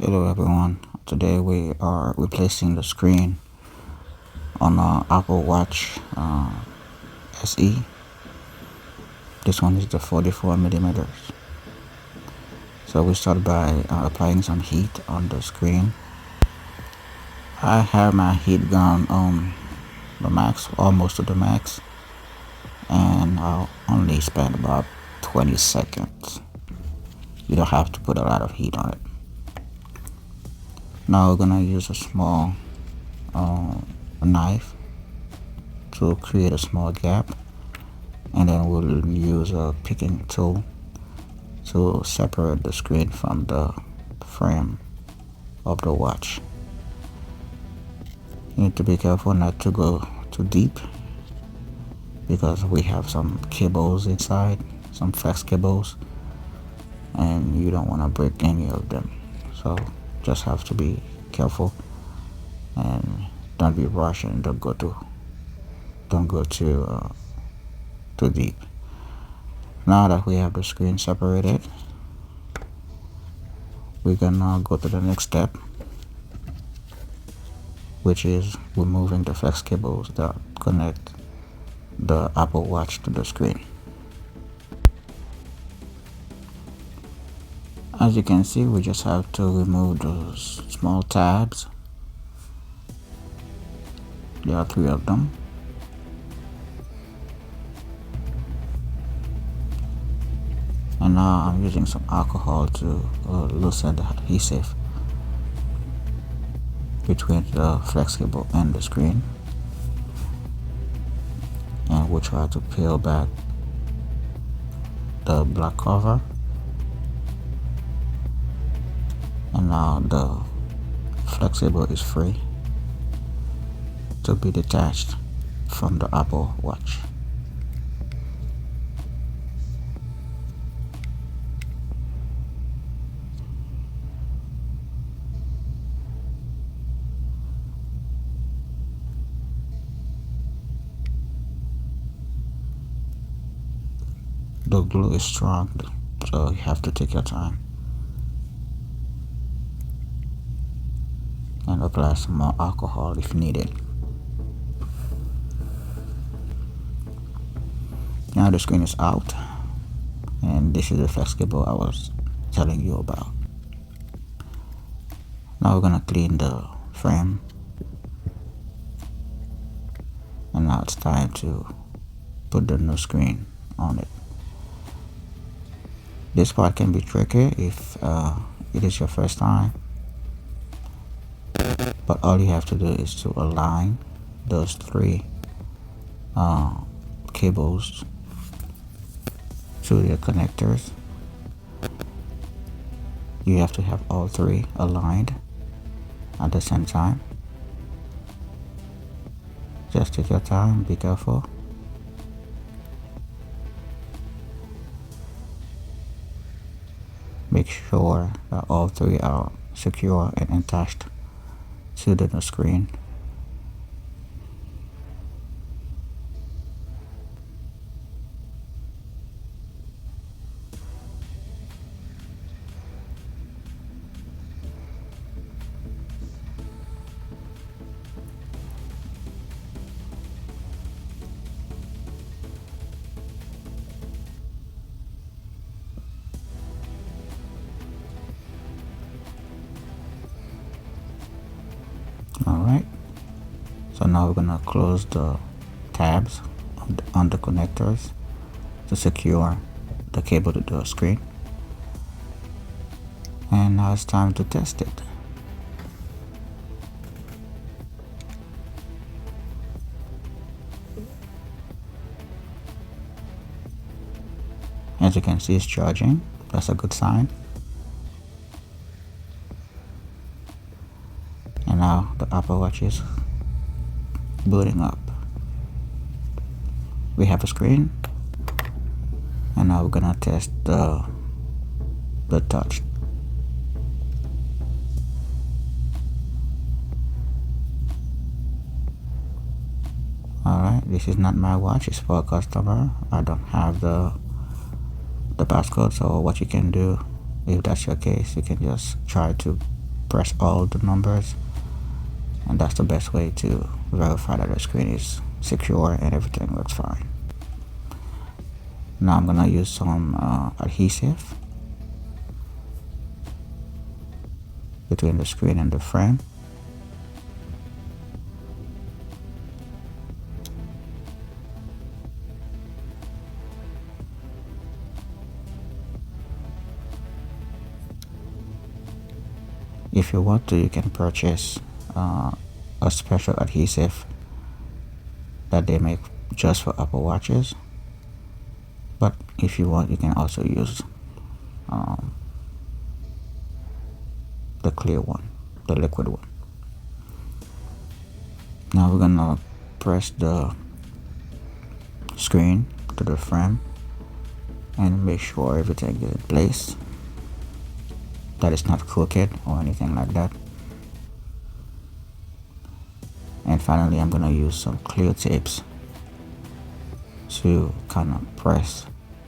Hello everyone. Today we are replacing the screen on our Apple Watch SE. This one is the 44 millimeters. So we start by applying some heat on the screen. I have my heat gun on the max, almost to the max, and I'll only spend about 20 seconds. You don't have to put a lot of heat on it. Now we're gonna use a small knife to create a small gap, and then we'll use a picking tool to separate the screen from the frame of the watch. You need to be careful not to go too deep because we have some cables inside, some flex cables, and you don't want to break any of them. So just have to be careful and don't be rushing. Don't go too deep. Now that we have the screen separated, we can now go to the next step, which is removing the flex cables that connect the Apple Watch to the screen. As you can see, we just have to remove those small tabs. There are 3 of them. And now I'm using some alcohol to loosen the adhesive between the flex cable and the screen. And we'll try to peel back the black cover. And now the flex cable is free to be detached from the Apple Watch. The glue is strong, so you have to take your time and apply some more alcohol if needed. Now the screen is out, and this is the flex cable I was telling you about. Now we're gonna clean the frame, and now it's time to put the new screen on it. This part can be tricky if it is your first time, but all you have to do is to align those 3 cables to the connectors. You have to have all 3 aligned at the same time. Just take your time, be careful. Make sure that all 3 are secure and attached to the screen. Alright, so now we're gonna close the tabs on the connectors to secure the cable to the screen. And now it's time to test it. As you can see, it's charging. That's a good sign. And now the Apple Watch is booting up. We have a screen, and now we're gonna test the touch. Alright, this is not my watch, it's for a customer. I don't have the passcode, so what you can do, if that's your case, you can just try to press all the numbers, and that's the best way to verify that the screen is secure and everything works fine. Now I'm gonna use some adhesive between the screen and the frame. If you want to, you can purchase a special adhesive that they make just for Apple Watches, but if you want, you can also use the clear one, the liquid one. Now we're gonna press the screen to the frame and make sure everything is in place, that it's not crooked or anything like that. And finally, I'm gonna use some clear tapes to kind of press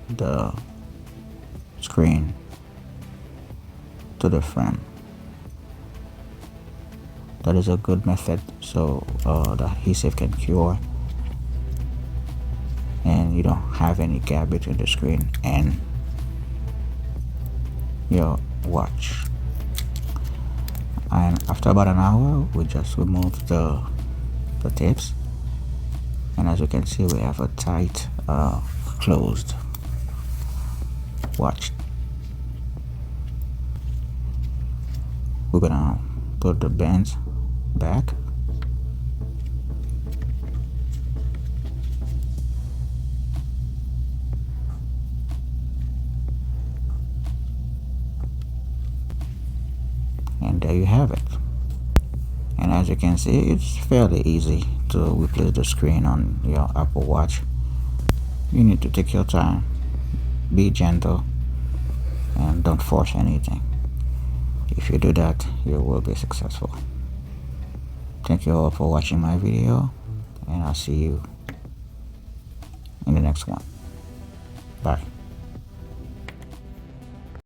the screen to the frame. That is a good method so the adhesive can cure and you don't have any gap between the screen and your watch. And after about an hour, we just remove the tapes, and as you can see, we have a tight closed watch. We're gonna put the bands back, and there you have it. And as you can see, it's fairly easy to replace the screen on your Apple Watch. You need to take your time, be gentle, and don't force anything. If you do that, you will be successful. Thank you all for watching my video, and I'll see you in the next one. Bye.